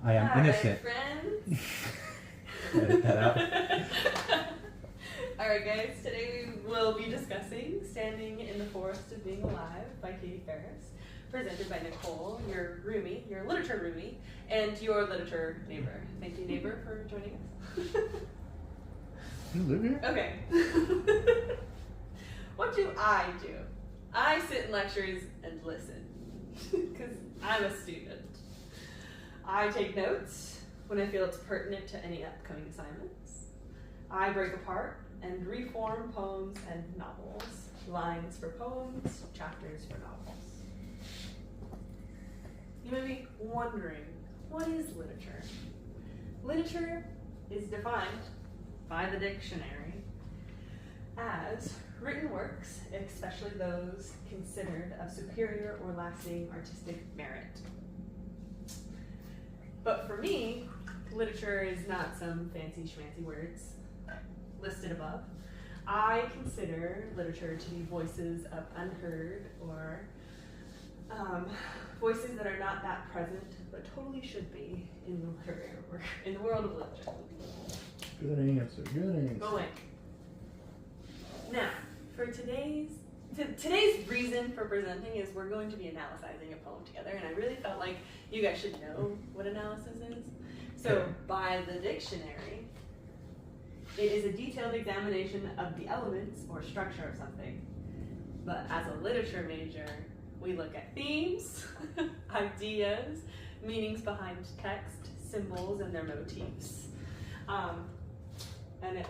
I am innocent. Friends. Edit that out. Alright guys, today we will be discussing Standing in the Forest of Being Alive by Katie Farris, presented by Nicole, your roomie, your literature roomie, and your literature neighbor. Thank you, neighbor, for joining us. You live here? Okay. What do? I sit in lectures and listen, because I'm a student. I take notes when I feel it's pertinent to any upcoming assignments. I break apart and reform poems and novels. Lines for poems, chapters for novels. You may be wondering, what is literature? Literature is defined by the dictionary as written works, especially those considered of superior or lasting artistic merit. But for me, literature is not some fancy schmancy words listed above. I consider literature to be voices of unheard or voices that are not that present, but totally should be in the world of literature. Good answer. Good answer. Go away. Now, for today's reason for presenting is we're going to be analyzing a poem together, and I really felt like you guys should know what analysis is. So, by the dictionary, it is a detailed examination of the elements or structure of something. But as a literature major, we look at themes, ideas, meanings behind text, symbols, and their motifs. And it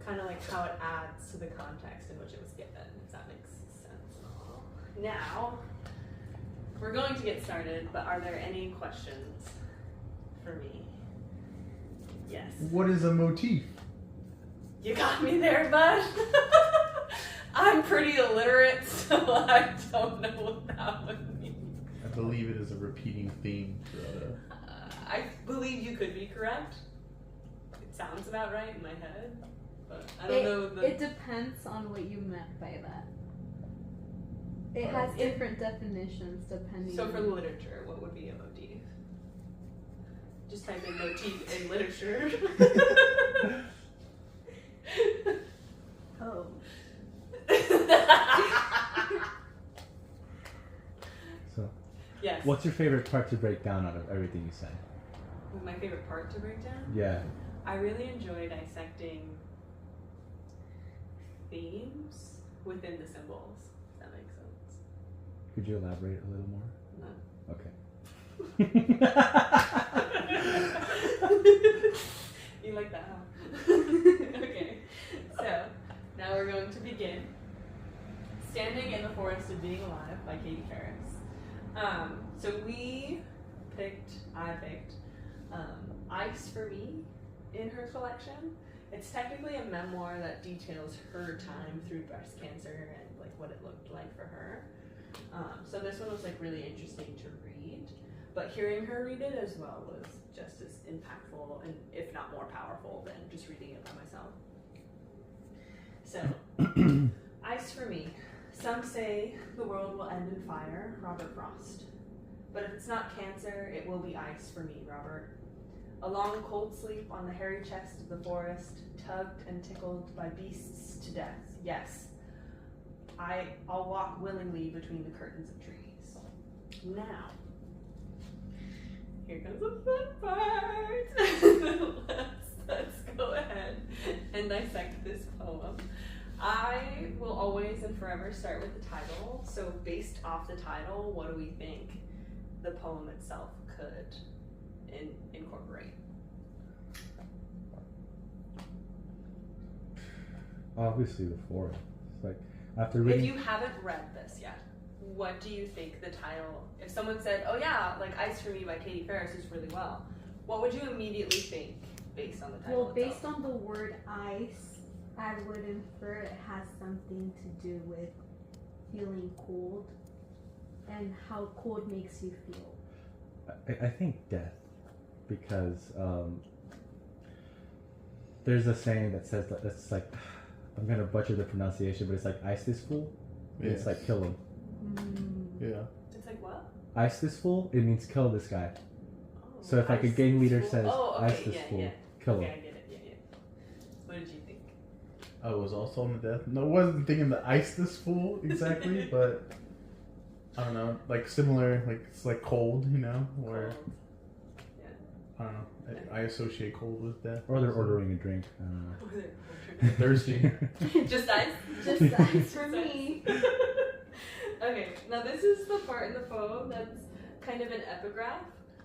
kind of how it adds to the context in which it was given, if that makes sense at all. Now, we're going to get started, but are there any questions for me? Yes. What is a motif? You got me there, bud. I'm pretty illiterate, so I don't know what that would mean. I believe it is a repeating theme. I believe you could be correct. It sounds about right in my head, but I don't know. It depends on what you meant by that. It has different definitions depending. So for literature, what would be a motif? Just type in motif in literature. Oh. So, Yes. what's your favorite part to break down out of everything you said? My favorite part to break down? Yeah. I really enjoy dissecting themes within the symbols. If that makes sense. Could you elaborate a little more? No. Okay. You like that, huh? Okay. So, now we're going to begin. Standing in the Forest of Being Alive by Katie Farris. So I picked Ice for Me in her collection. It's technically a memoir that details her time through breast cancer and what it looked like for her. So this one was really interesting to read, but hearing her read it as well was just as impactful and if not more powerful than just reading it by myself. So, Ice for Me. Some say the world will end in fire, Robert Frost. But if it's not cancer, it will be ice for me, Robert. A long cold sleep on the hairy chest of the forest, tugged and tickled by beasts to death. Yes, I'll walk willingly between the curtains of trees. Now, here comes the fun part. Let's go ahead and dissect this poem. I will always and forever start with the title. So based off the title, what do we think the poem itself could incorporate? Obviously the forest. It's after reading. If you haven't read this yet, what do you think the title, if someone said, oh yeah, Ice for Me by Katie Farris is really well, what would you immediately think based on the title Well, based itself? on the word ice, I would infer it has something to do with feeling cold and how cold makes you feel. I think death, because there's a saying that says that's I'm gonna butcher the pronunciation, but it's ice this fool. Yeah. It's kill him. Mm. Yeah. It's what? Ice this fool. It means kill this guy. Oh. So if like a Ice gang leader this says, fool. Oh, okay, ice this yeah, fool, yeah. kill Okay, him. I get it. Yeah, yeah. What did you think? I was also on the death. No, I wasn't thinking the ice this fool exactly, but I don't know, like similar, like it's like cold, you know, where Cold. I don't know. I associate cold with death. Or they're ordering a drink. I don't know. Thirsty. Just ice? Just ice for me. Okay, now this is the part in the poem that's kind of an epigraph.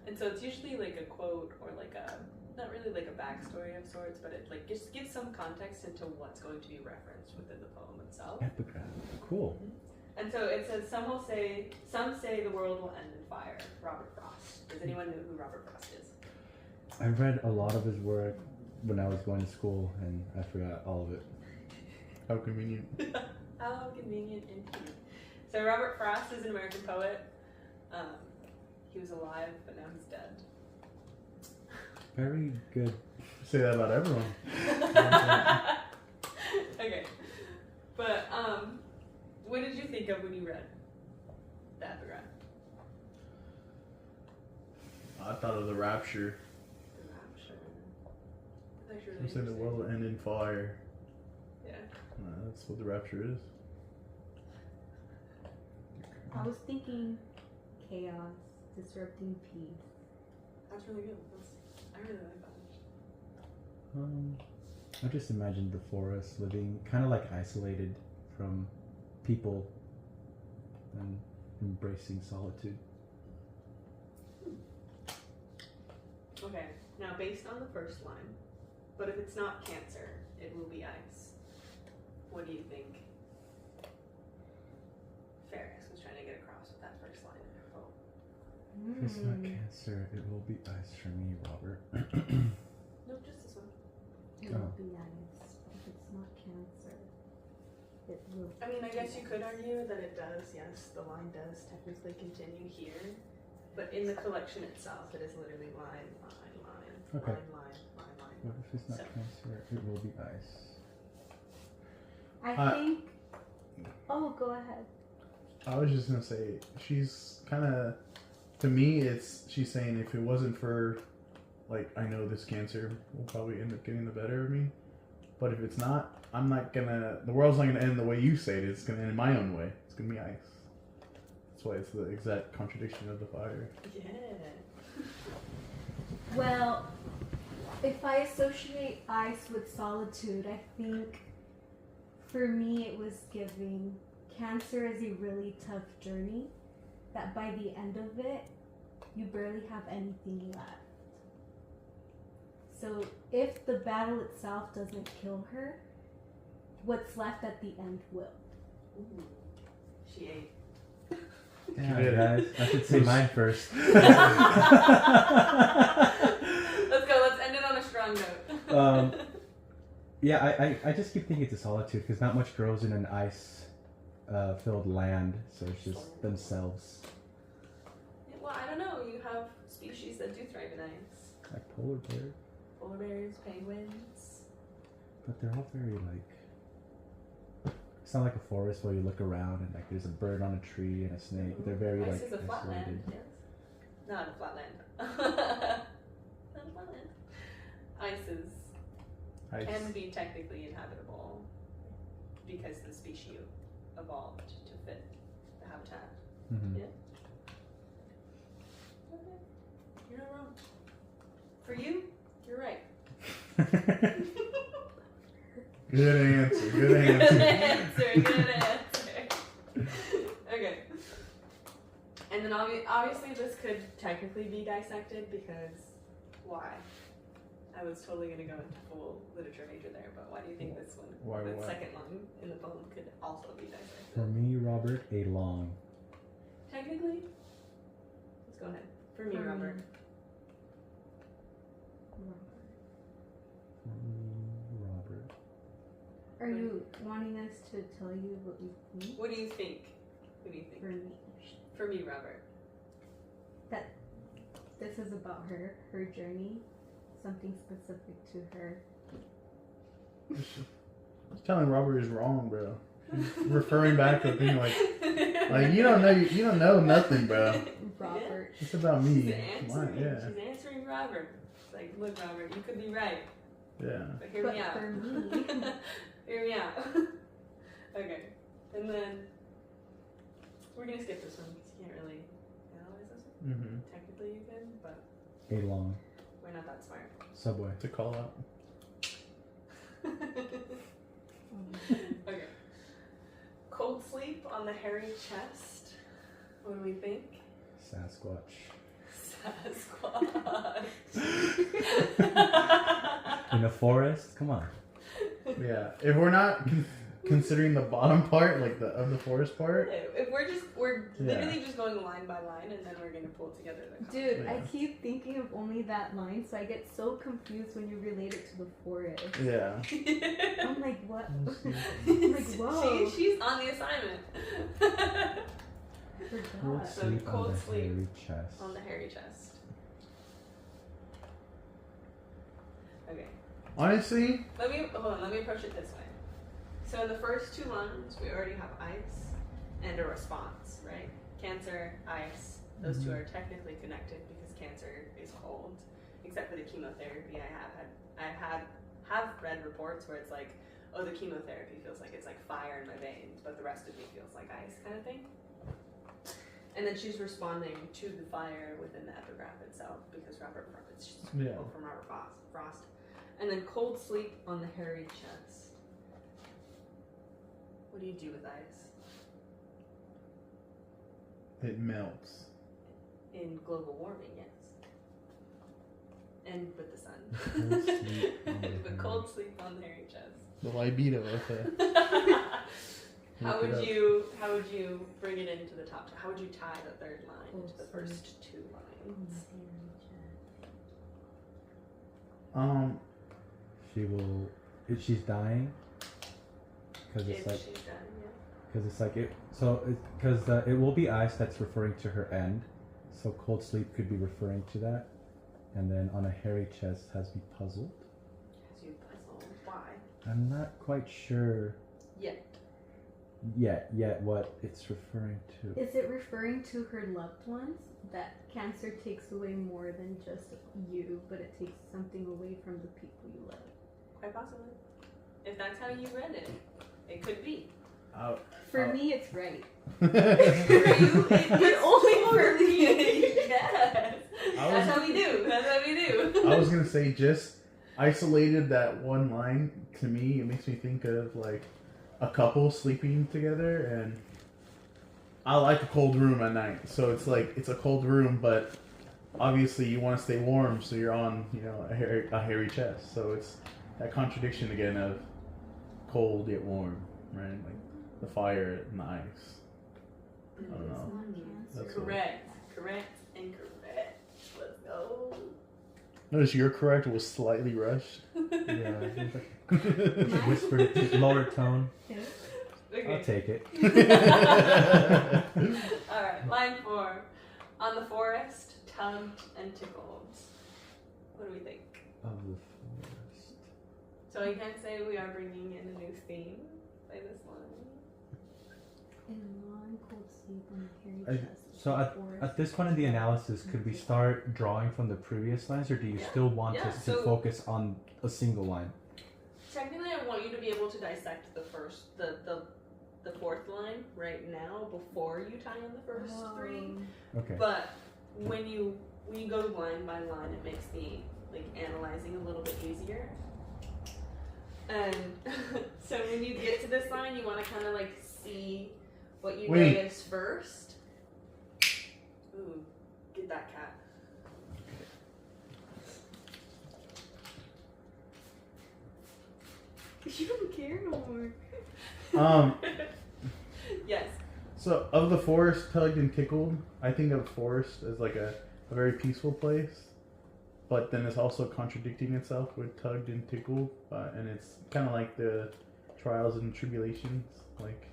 And so it's usually like a quote or like a, not really like a backstory of sorts, but it like just gives some context into what's going to be referenced within the poem itself. Epigraph. Cool. And so it says, some say the world will end in fire. Robert Frost. Does anyone know who Robert Frost is? I read a lot of his work when I was going to school, and I forgot all of it. How convenient. How convenient indeed. So Robert Frost is an American poet. He was alive, but now he's dead. Very good. Say that about everyone. Okay. But what did you think of when you read the epigraph? I thought of the rapture. The rapture. That's actually I'm really saying the interesting. world will end in fire. Yeah. That's what the rapture is. I was thinking chaos, disrupting peace. That's really good. I really like that. I just imagined the forest living kind of like isolated from people and embracing solitude. Okay, now based on the first line, but if it's not cancer, it will be ice. What do you think Farris was trying to get across with that first line in her poem? If it's not cancer, it will be ice for me, Robert. No, just this one. It will be ice. If it's not cancer, it will. I mean, I guess you could argue that it does, yes, the line does technically continue here, but in the collection itself, it is literally line, line, line, Okay. line, line, line, What line. if it's not So- cancer, it will be ice. I think. Oh, go ahead. I was just gonna say she's kind of, to me, she's saying if it wasn't for, like, I know this cancer will probably end up getting the better of me, but if it's not, I'm not gonna. The world's not gonna end the way you say it. It's gonna end in my own way. It's gonna be ice. That's why it's the exact contradiction of the fire. Yeah. Well, if I associate ice with solitude, I think for me it was giving cancer is a really tough journey that by the end of it, you barely have anything left. So if the battle itself doesn't kill her, what's left at the end will. Ooh. She ate. Yeah, Yeah. guys, I should say mine first. Let's go. Let's end it on a strong note. Yeah, I just keep thinking it's a solitude because not much grows in an ice-filled land, so it's just themselves. Well, I don't know. You have species that do thrive in ice. Like polar bears, Polar bears, penguins. but they're all very like. It's not like a forest where you look around and like there's a bird on a tree and a snake. They're very Ice like is a flat land, isolated. yes. Not a flat land. Not a flat land. Ices Ice. can be technically inhabitable because the species evolved to fit the habitat. Mhm. Yeah. Okay. You're not wrong. For you, you're right. Good answer. Good Good answer. answer. Good answer. Okay. And then obviously this could technically be dissected because why? I was totally gonna go into full literature major there, but why do you think this one, Why the what? second line in the poem, could also be For dissected? me, Robert, a long. Technically, let's go ahead. For me, For me. Robert. For me, Robert. Are you wanting us to tell you what we think? What do you think? What do you For think? me, For me, Robert. this is about her journey, something specific to her. Telling Robert is wrong, bro. She's referring back to the thing like you don't know nothing, bro. Robert. It's about She's me. answering. Yeah. She's answering Robert. It's like, look, Robert, you could be right, Yeah. but hear But me out. for me, Hear me out. Okay, and then we're gonna skip this one because you can't really analyze this one. Mm-hmm. Technically, you can, but Along. we're not that smart. Subway. To call out. Okay. Cold sleep on the hairy chest. What do we think? Sasquatch. Sasquatch. In a forest? Come on. Yeah. If we're not considering the bottom part, like the forest part. If we're Yeah. literally just going line by line, and then we're gonna pull together the. dude, I Yeah. keep thinking of only that line, so I get so confused when you relate it to the forest. Yeah. I'm like, what? We'll see. I'm like, whoa. She's on the assignment. Forgot. So Sleep cold on the sleep. hairy chest. On the hairy chest. Okay. Honestly, Let me approach it this way. So in the first two lines, we already have ice and a response, right? Cancer, ice. Those two are technically connected because cancer is cold, except for the chemotherapy. I have read reports where it's like, oh, the chemotherapy feels like it's like fire in my veins, but the rest of me feels like ice, kind of thing. And then she's responding to the fire within the epigraph itself because it's just Yeah. from Robert Frost. And then cold sleep on the hairy chest. What do you do with ice it melts. in global warming? Yes. And with the sun. Cold sleep on the But cold sleep on the hairy chest. The libido of the. How Look it would up. you bring it into the top? How would you tie the third line Cold to the sleep. first two lines? She will. If she's dying. Because If it's like. she's done, yeah. Because it's like it. So because it will be ice that's referring to her end. So cold sleep could be referring to that. And then on a hairy chest has me puzzled. As you puzzle, why? I'm not quite sure Yet. yet what it's referring to. Is it referring to her loved ones? That cancer takes away more than just you, but it takes something away from the people you love. Quite possibly. If that's how you read it, it could be. For me, it's right. For you, it But only for me. Yes. That's how we do. That's how we do. I was gonna say just isolated that one line to me. It makes me think of like a couple sleeping together, and I like a cold room at night. So it's like it's a cold room, but obviously you want to stay warm, so you're on a hairy chest. So it's that contradiction again of cold yet warm, right? Like the fire and the ice. I don't know. That's Correct. Correct and correct. Let's go. Notice your correct was slightly rushed. Yeah. Whispered it to lower tone. Okay. I'll take it. Alright, line 4. On the forest, tugged and tickled. What do we think? Of the forest. So I can say we are bringing in a new theme by this line. In long cold sleep on the I- hairy chest. So at this point in the analysis, could we start drawing from the previous lines, or do you Yeah. still want Yeah, us to so- focus on a single line? Technically, I want you to be able to dissect the fourth line right now before you tie in the first three. Okay. But when you go line by line, it makes the like analyzing a little bit easier. And so when you get to this line, you want to kind of like see what you Wait. notice first. Ooh, get that cat. You don't care no more. Yes. So of the forest tugged and tickled, I think of forest as like a very peaceful place, but then it's also contradicting itself with tugged and tickled, and it's kind of like the trials and tribulations. Like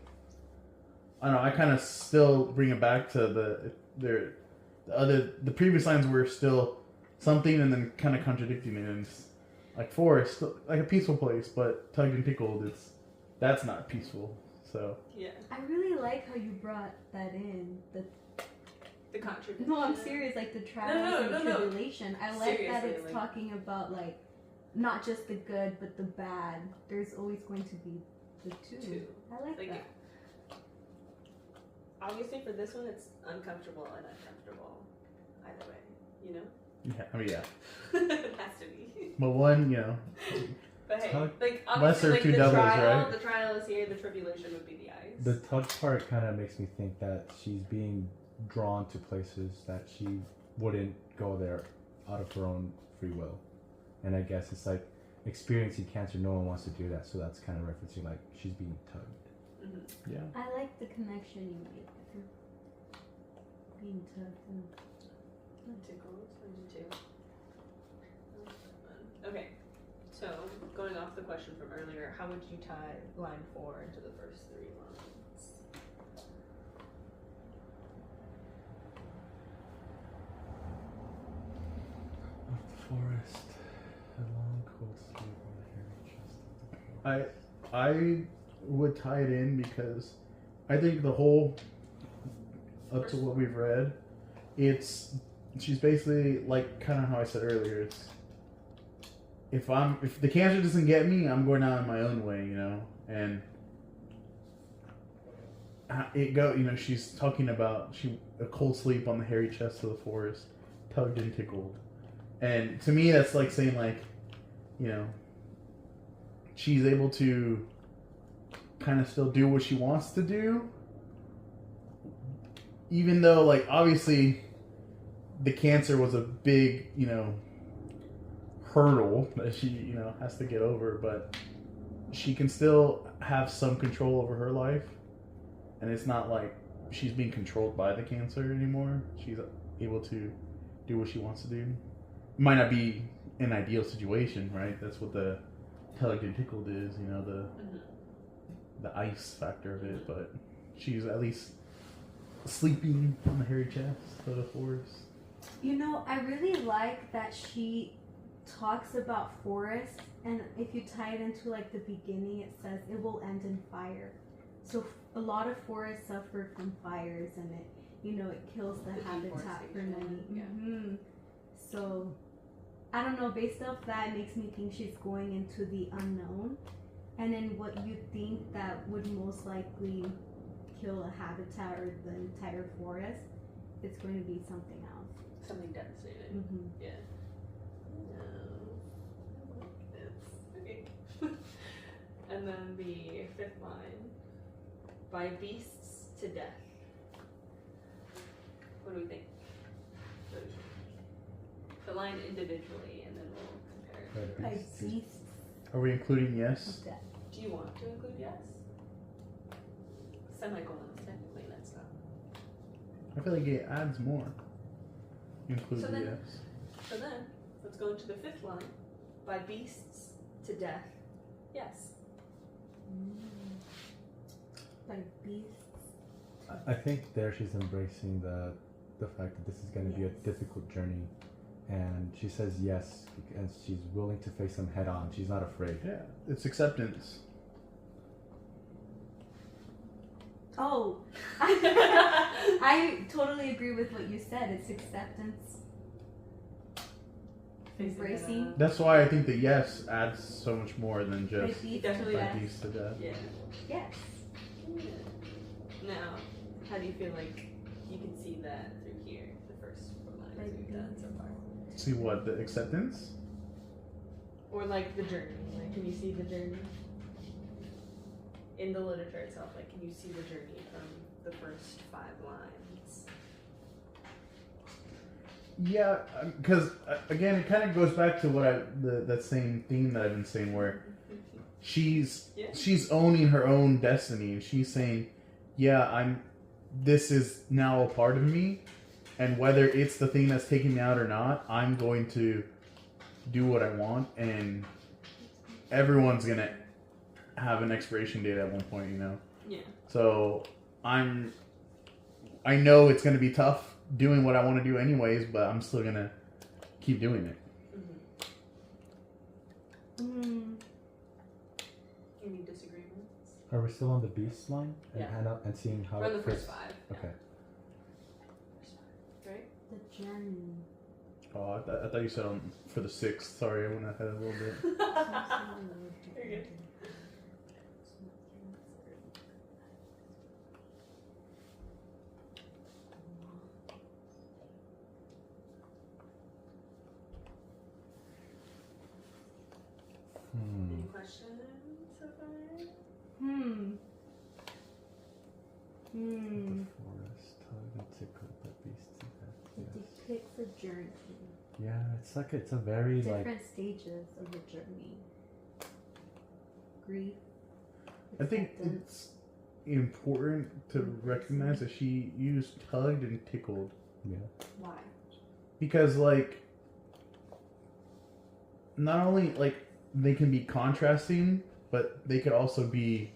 I don't know, I kind of still bring it back to the previous lines were still something and then kind of contradicting it, and it's like forest, like a peaceful place, but tugged and tickled, that's not peaceful. So Yeah. I really like how you brought that in. The contradiction. No, I'm serious. Like the trials and tribulation. I like that Seriously, it's like- talking about like not just the good but the bad. There's always going to be the two. I like Like, that. obviously for this one, it's uncomfortable and uncomfortable. Either way, you know? Yeah, I mean, yeah. It has to be. But one, you know, But hey, Tug- like lesser obviously, like two the devils, trial, right? the trial is here. The tribulation would be the ice. The tug part kind of makes me think that she's being drawn to places that she wouldn't go there out of her own free will. And I guess it's like experiencing cancer, no one wants to do that, so that's kind of referencing like she's being tugged. Mm-hmm. yeah. I like the connection you made with being tugged in. Tickled. I do too. Okay, so going off the question from earlier, how would you tie line 4 into the first 3 lines? Of the forest, a long cold sleep on the hairy chest. I would tie it in because I think the whole up to what we've read, she's basically like kind of how I said earlier. It's if the cancer doesn't get me, I'm going out on my own way, you know, and she's talking about a cold sleep on the hairy chest of the forest, tugged and tickled, and to me that's like saying like, you know, she's able to kind of still do what she wants to do, even though like obviously the cancer was a big, you know, hurdle that she, you know, has to get over, but she can still have some control over her life, and it's not like she's being controlled by the cancer anymore. She's able to do what she wants to do. It might not be an ideal situation, right? That's what the tugged and tickled is, you know, the ice factor of it, but she's at least sleeping on the hairy chest of the forest. You know, I really like that she talks about forest, and if you tie it into like the beginning, it says it will end in fire. So a lot of forests suffer from fires, and it, you know, it kills the habitat for many. Yeah. Mm-hmm. So I don't know. Based off that, it makes me think she's going into the unknown, and then what you think that would most likely kill a habitat or the entire forest, it's going to be something else. Something devastating. Mm-hmm. Yeah. No. It's okay. And then the 5th line, by beasts to death. What do we think? The line individually, and then we'll compare. By beasts Are we including yes? of death. Do you want to include yes? Semicolons, technically, that's not. I feel like it adds more. Include So the then- yes. So then, let's go into the 5th line. By beasts to death. Yes. By beasts. I think there she's embracing the fact that this is going to be a difficult journey, and she says yes, and she's willing to face them head on. She's not afraid. Yeah, it's acceptance. Oh, I totally agree with what you said. It's acceptance. Embracing. That's why I think the yes adds so much more than By just beasts definitely to by death. beast to death. Yeah. Yes. Now, how do you feel like you can see that through here, the first 4 lines we've done so far? See what, the acceptance? Or like the journey, like can you see the journey? In the literature itself, like can you see the journey from the first 5 lines? Yeah, because again, it kind of goes back to what that same theme that I've been saying, where she's owning her own destiny, and she's saying, "Yeah, this is now a part of me, and whether it's the thing that's taking me out or not, I'm going to do what I want, and everyone's gonna have an expiration date at one point, you know." Yeah. So I know it's gonna be tough doing what I want to do anyways, but I'm still gonna keep doing it. Any disagreements? Are we still on the beast line? Yeah. And seeing how We're on the it first fits? 5. Okay. The journey. Oh, I thought you said for the 6th. Sorry, I went ahead a little bit. You're good. Any questions so far? The forest, tug and tickle, but beast to death. It Yes. depicts a journey. Yeah, it's a very Different stages of the journey. Grief. I think acceptance. it's important to recognize that she used tugged and tickled. Yeah. Why? Because, like, not only, like, they can be contrasting, but they could also be,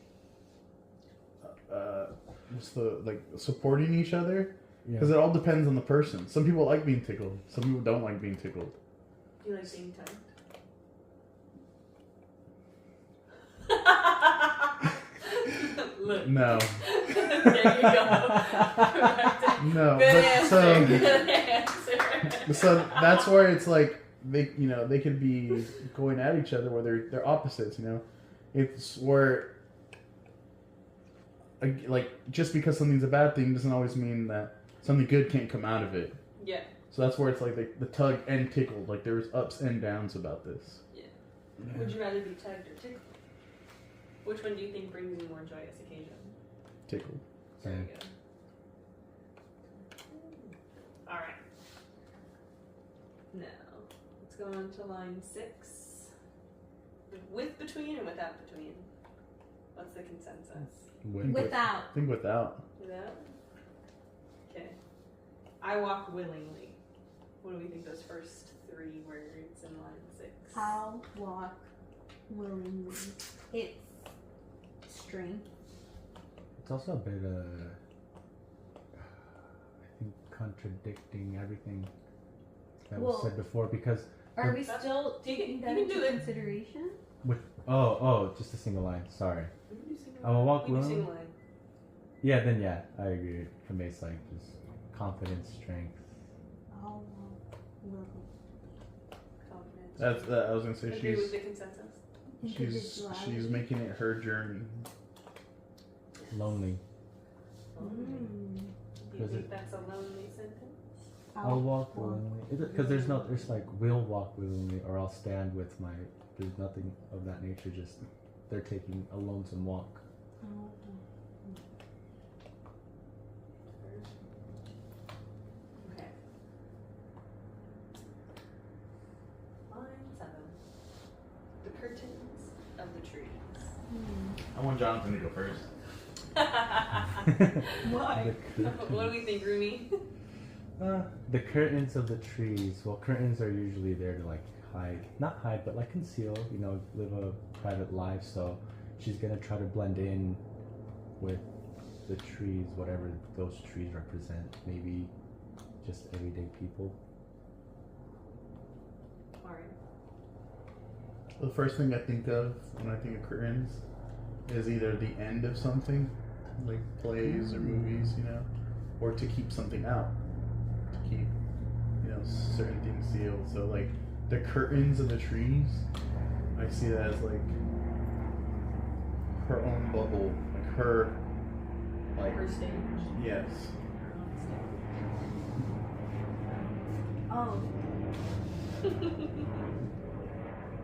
supporting each other. Yeah. Because it all depends on the person. Some people like being tickled. Some people don't like being tickled. Do you like being tugged? Look. No. There you go. Correct. No. Good But answer. Good answer. so that's where it's like they could be going at each other where they're opposites. It's where like just because something's a bad thing doesn't always mean that something good can't come out of it. Yeah. So that's where it's like the tug and tickled. Like there's ups and downs about this. Yeah. Would you rather be tugged or tickled? Which one do you think brings you more joyous occasion? Tickled. There you go. Alright. Now, let's go on to line 6. With between and without between. What's the consensus? Without. I think without. Without? Okay. I walk willingly. What do we think those first 3 words in line 6? I'll walk willingly. It's strength. It's also a bit I think contradicting everything that was said before because Are we still taking that you can into do it. consideration? just a single line. Sorry. We can do single I will walk We can do willingly. single line. Yeah, then yeah, I agree. It conveys like just confidence, strength. I'll walk willingly. Confidence. That's I was gonna say Agree with the consensus? she's making it her journey. Lonely. Mm. Do you think that's a lonely sentence? I'll walk willingly. Because there's like will walk willingly or I'll stand with my. There's nothing of that nature. Just they're taking a lonesome walk. Okay. Line 7. The curtains of the trees. I want Jonathan to go first. Why? The What do we think, Rumi? The curtains of the trees. Well, curtains are usually there to like hide, not hide, but like conceal. Live a private life. So she's gonna try to blend in with the trees, whatever those trees represent. Maybe just everyday people. Alright. The first thing I think of when I think of curtains is either the end of something, like plays or movies, or to keep something out, to keep, certain things sealed. So like the curtains of the trees, I see that as like her own bubble, like her, like Her stage. yes. Her own Oh.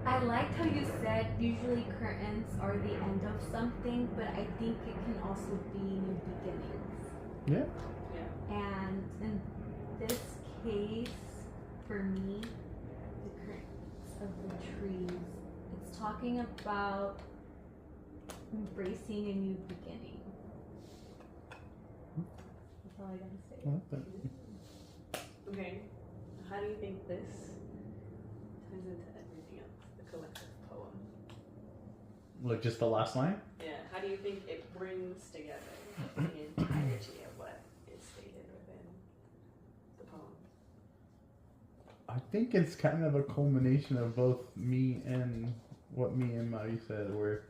I liked how you said usually curtains are the end of something, but I think it can also be new beginnings. Yeah. stage. Yeah. And in this case, for me, the curtains of the trees, it's talking about embracing a new beginning. That's all I gotta say. I like that. Okay. How do you think this ties into everything else? The collective poem. Like just the last line? Yeah. How do you think it brings together the entirety of what is stated within the poem? I think it's kind of a culmination of both me and what me and Maddie said, where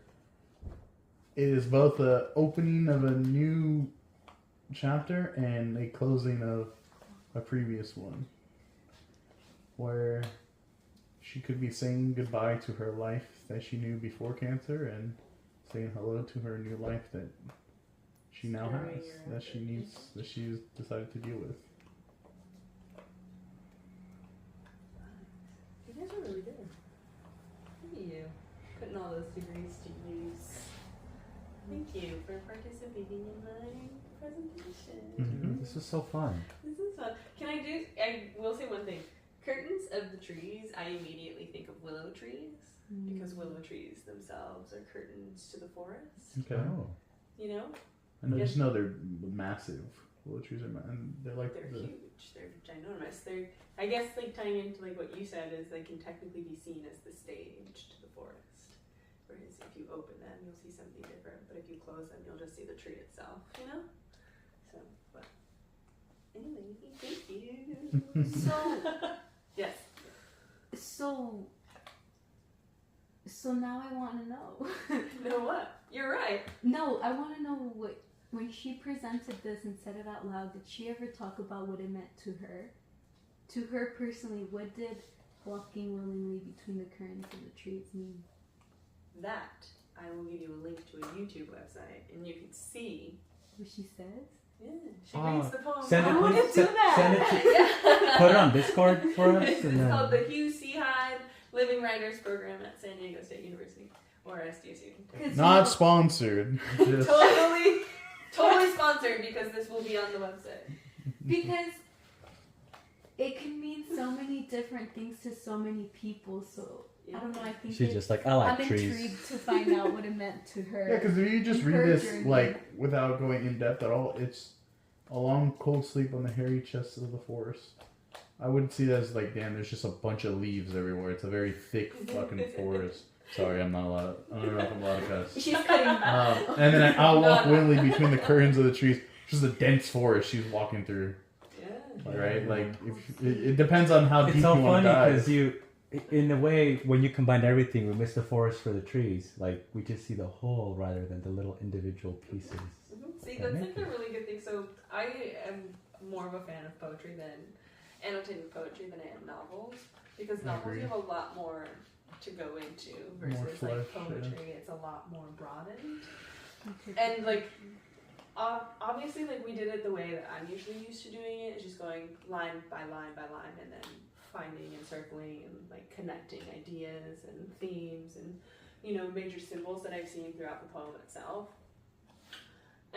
it is both the opening of a new chapter and a closing of a previous one where she could be saying goodbye to her life that she knew before cancer and saying hello to her new life that she now has, that she's decided to deal with. You guys are really good. Look at you. Putting all those degrees to use. Thank you for participating in my presentation. Mhm. This is so fun. This is fun. I will say one thing. Curtains of the trees, I immediately think of willow trees because willow trees themselves are curtains to the forest. Okay. Oh. You know? And I just know they're massive. Willow trees are, and they're like They're huge. They're ginormous. They're, I guess, like tying into like what you said is they can technically be seen as the stage to the forest. Whereas if you open them, you'll see something different. But if you close them, you'll just see the tree itself. You know? So, but anyway, thank you. So Yes. So now I want to know. Know what? You're right. No, I want to know what, when she presented this and said it out loud, did she ever talk about what it meant to her? To her personally, what did walking willingly between the currents of the trees mean? That I will give you a link to a YouTube website, and you can see. What she says? Yeah, she reads the poem. Send it, I wanna please. do that. Send it to, Yeah. put it on Discord for us. It's And then, called the Hugh C. Hyde Living Writers Program at San Diego State University, or SDSU. 'Cause Not sponsored. Just Totally sponsored because this will be on the website. Because it can mean so many different things to so many people. So I don't know. I think she's just like, I like I'm trees. intrigued to find out what it meant to her. Yeah, because if you just read Her this journey. like without going in depth at all, it's a long cold sleep on the hairy chests of the forest. I wouldn't see that as like, damn, there's just a bunch of leaves everywhere. It's a very thick fucking forest. Sorry, I'm not allowed. I don't know if I'm allowed to cuss. She's cutting that. And then I'll walk No. willingly between the curtains of the trees. Just a dense forest she's walking through. Yeah. Right? Like, if it depends on how deep It's so you want funny to because dive. in a way, when you combine everything, we miss the forest for the trees. Like, we just see the whole rather than the little individual pieces. Mhm. See, That that's makes like a really good thing. So I am more of a fan of poetry than annotated poetry than I am novels, because I novels agree. you have a lot more to go into More versus flesh, like yeah. poetry. It's a lot more broadened. And like, obviously, like we did it the way that I'm usually used to doing it, is just going line by line by line, and then finding and circling and like connecting ideas and themes and, you know, major symbols that I've seen throughout the poem itself.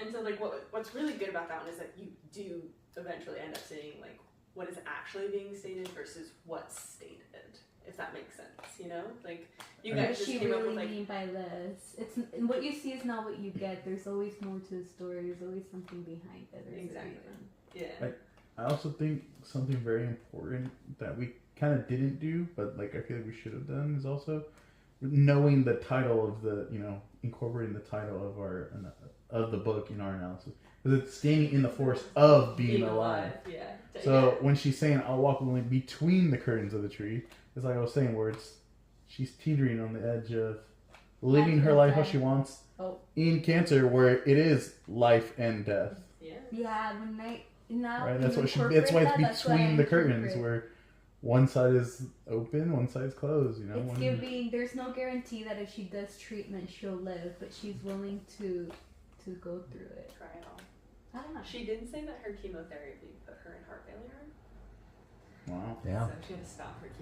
And so like what's really good about that one is that you do eventually end up seeing like what is actually being stated versus what's stated, if that makes sense, you know? Like, you What guys does just she came up really with like, mean by this? It's what you see is not what you get. There's always more to the story. There's always something behind it. There's a Exactly. reason. yeah. I also think something very important that we kind of didn't do, but like I feel like we should have done, is also knowing the title of the, you know, incorporating the title of the book in our analysis, because it's standing in the forest of being alive. Yeah. So when she's saying I'll walk only between the curtains of the tree, it's like I was saying, where she's teetering on the edge of living her life how she wants Oh. in cancer, where it is life and death. Yeah. Yeah, when I now Right, when that's you what that's incorporate why that, it's that's why I between the curtains, incorporate. where one side is open, one side is closed. You know, It's one, giving. There's no guarantee that if she does treatment, she'll live, but she's willing to go through it. Try it all. I don't know. She did say that her chemotherapy put her in heart failure. wow. Yeah. So she had to stop her